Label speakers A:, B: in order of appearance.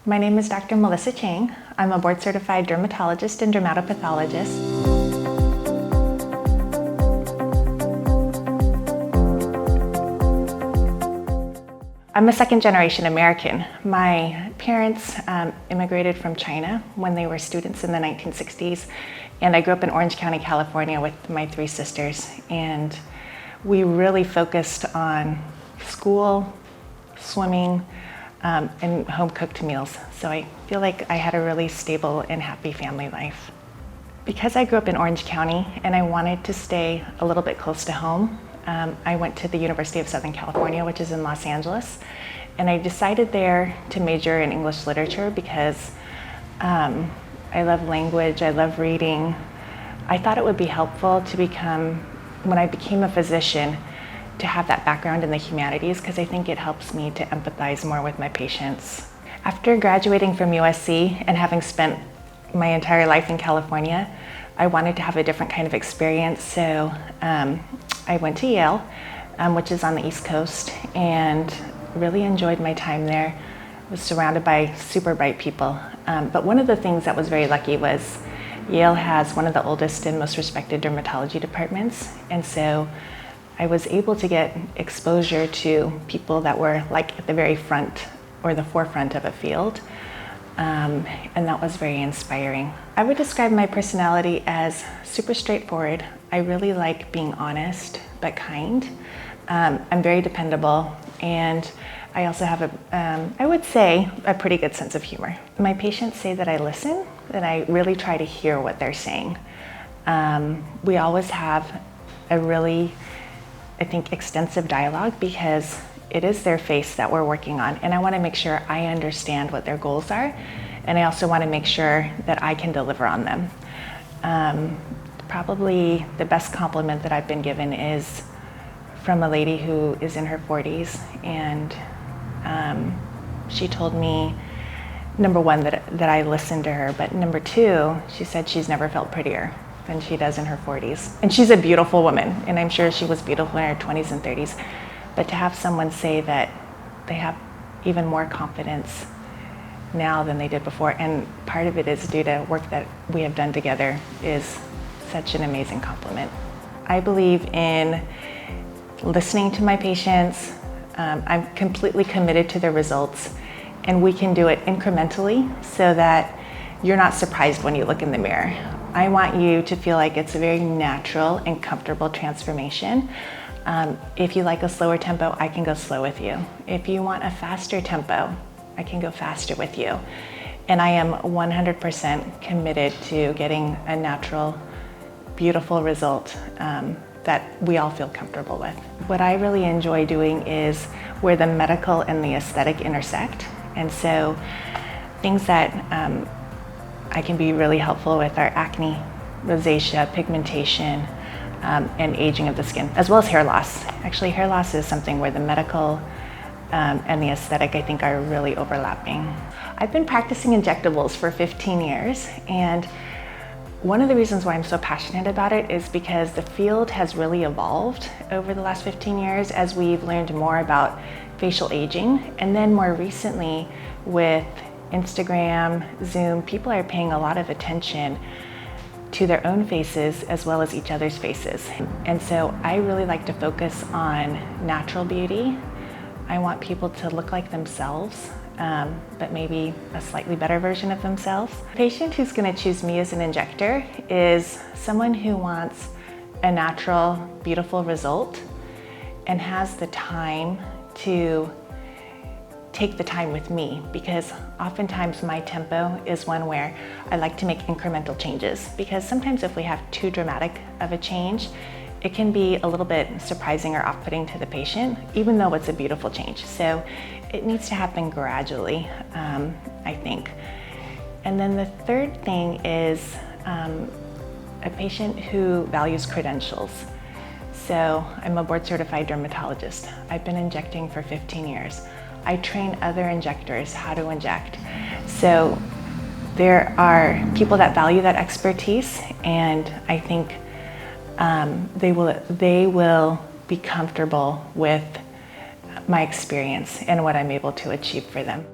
A: My name is Dr. Melissa Chiang. I'm a board-certified dermatologist and dermatopathologist. I'm a second-generation American. My parents immigrated from China when they were students in the 1960s, and I grew up in Orange County, California with my three sisters, and we really focused on school, swimming, and home-cooked meals. So I feel like I had a really stable and happy family life. Because I grew up in Orange County and I wanted to stay a little bit close to home, I went to the University of Southern California, which is in Los Angeles, and I decided there to major in English literature because I love language, I love reading. I thought it would be helpful to when I became a physician, to have that background in the humanities, because I think it helps me to empathize more with my patients. After graduating from USC and having spent my entire life in California, I wanted to have a different kind of experience, so I went to Yale, which is on the East Coast, and really enjoyed my time there. I was surrounded by super bright people. But one of the things that was very lucky was Yale has one of the oldest and most respected dermatology departments, and so I was able to get exposure to people that were like at the very front or the forefront of a field, and that was very inspiring. I would describe my personality as super straightforward. I really like being honest but kind. I'm very dependable, and I also have I would say, a pretty good sense of humor. My patients say that I listen, that I really try to hear what they're saying. We always have a really, I think, extensive dialogue because it is their face that we're working on, and I want to make sure I understand what their goals are, and I also want to make sure that I can deliver on them. Probably the best compliment that I've been given is from a lady who is in her 40s, and she told me, number one, that I listened to her, but number two, she said she's never felt prettier than she does in her 40s. And she's a beautiful woman, and I'm sure she was beautiful in her 20s and 30s. But to have someone say that they have even more confidence now than they did before, and part of it is due to work that we have done together, is such an amazing compliment. I believe in listening to my patients. I'm completely committed to their results, and we can do it incrementally so that you're not surprised when you look in the mirror. I want you to feel like it's a very natural and comfortable transformation. If you like a slower tempo, I can go slow with you. If you want a faster tempo, I can go faster with you. And I am 100% committed to getting a natural, beautiful result that we all feel comfortable with. What I really enjoy doing is where the medical and the aesthetic intersect. And so things that I can be really helpful with are acne, rosacea, pigmentation, and aging of the skin, as well as hair loss. Actually, hair loss is something where the medical and the aesthetic, I think, are really overlapping. I've been practicing injectables for 15 years, and one of the reasons why I'm so passionate about it is because the field has really evolved over the last 15 years as we've learned more about facial aging, and then more recently with Instagram, Zoom, people are paying a lot of attention to their own faces as well as each other's faces. And so I really like to focus on natural beauty. I want people to look like themselves, but maybe a slightly better version of themselves. A patient who's going to choose me as an injector is someone who wants a natural, beautiful result and has the time to take the time with me, because oftentimes my tempo is one where I like to make incremental changes, because sometimes if we have too dramatic of a change, it can be a little bit surprising or off-putting to the patient, even though it's a beautiful change. So it needs to happen gradually, I think. And then the third thing is a patient who values credentials. So I'm a board-certified dermatologist. I've been injecting for 15 years. I train other injectors how to inject. So there are people that value that expertise, and I think they will be comfortable with my experience and what I'm able to achieve for them.